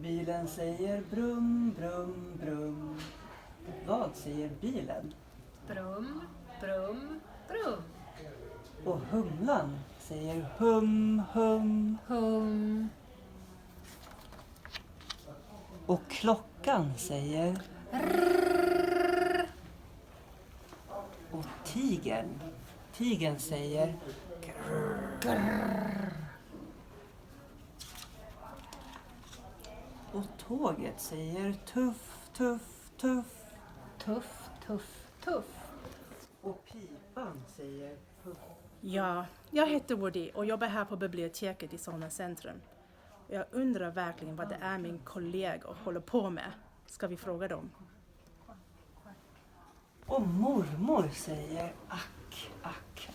Bilen säger brum, brum, brum. Vad säger bilen? Brum, brum, brum. Och humlan säger hum, hum. Hum. Och klockan säger... Och tigern säger... Och tåget säger tuff, tuff, tuff. Tuff, tuff, tuff. Och pipan säger puff. Ja, jag heter Woody och jobbar här på biblioteket i Solna centrum. Jag undrar verkligen vad det är min kollega håller på med. Ska vi fråga dem? Och mormor säger ack, ack,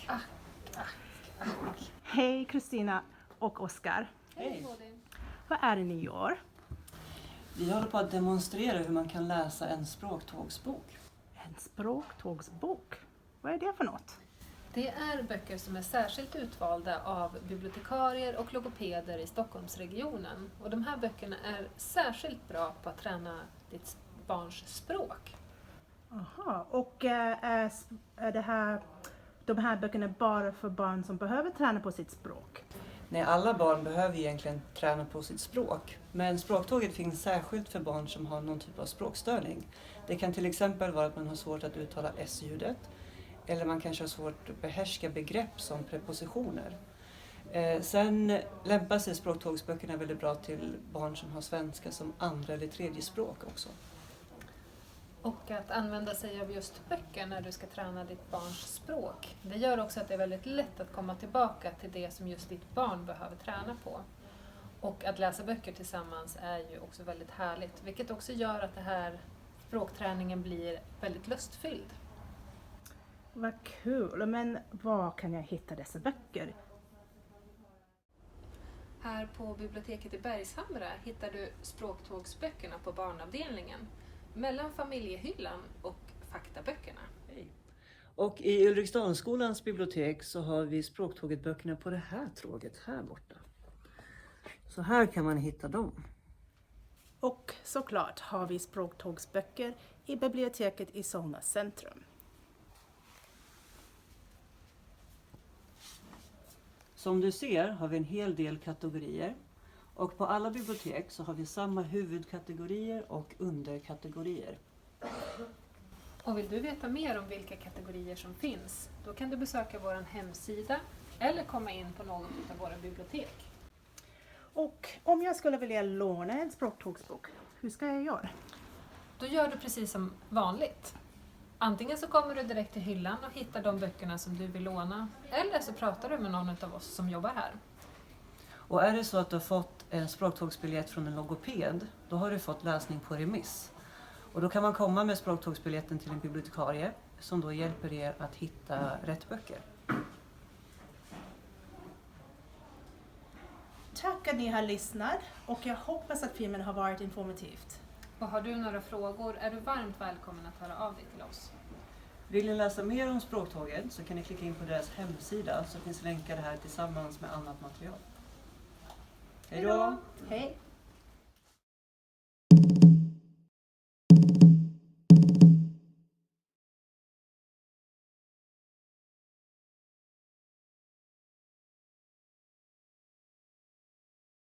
ack. Hej Kristina och Oskar. Hej. Vad är det ni gör? Vi håller på att demonstrera hur man kan läsa en språktågsbok. En språktågsbok? Vad är det för något? Det är böcker som är särskilt utvalda av bibliotekarier och logopeder i Stockholmsregionen. Och de här böckerna är särskilt bra på att träna ditt barns språk. Aha, och är de här böckerna bara för barn som behöver träna på sitt språk? Nej, alla barn behöver egentligen träna på sitt språk. Men språktåget finns särskilt för barn som har någon typ av språkstörning. Det kan till exempel vara att man har svårt att uttala S-ljudet. Eller man kanske har svårt att behärska begrepp som prepositioner. Sen lämpar sig språktågsböckerna väldigt bra till barn som har svenska som andra eller tredje språk också. Och att använda sig av just böcker när du ska träna ditt barns språk. Det gör också att det är väldigt lätt att komma tillbaka till det som just ditt barn behöver träna på. Och att läsa böcker tillsammans är ju också väldigt härligt. Vilket också gör att det här språkträningen blir väldigt lustfylld. Vad kul, men var kan jag hitta dessa böcker? Här på biblioteket i Bergshamra hittar du språktågsböckerna på barnavdelningen. Mellan familjehyllan och faktaböckerna. Hej. Och i Ulriksdalsskolans bibliotek så har vi språktåget-böckerna på det här tråget här borta. Så här kan man hitta dem. Och såklart har vi språktågsböcker i biblioteket i Solna centrum. Som du ser har vi en hel del kategorier. Och på alla bibliotek så har vi samma huvudkategorier och underkategorier. Och vill du veta mer om vilka kategorier som finns, då kan du besöka vår hemsida eller komma in på något av våra bibliotek. Och om jag skulle vilja låna en språktågsbok, hur ska jag göra? Då gör du precis som vanligt. Antingen så kommer du direkt till hyllan och hittar de böckerna som du vill låna, eller så pratar du med någon av oss som jobbar här. Och är det så att du har fått en språktågsbiljett från en logoped, då har du fått läsning på remiss. Och då kan man komma med språktågsbiljetten till en bibliotekarie som då hjälper er att hitta rätt böcker. Tack att ni har lyssnat och jag hoppas att filmen har varit informativt. Och har du några frågor är du varmt välkommen att höra av dig till oss. Vill ni läsa mer om språktåget så kan ni klicka in på deras hemsida så finns länkar här tillsammans med annat material. Hej då! Hej!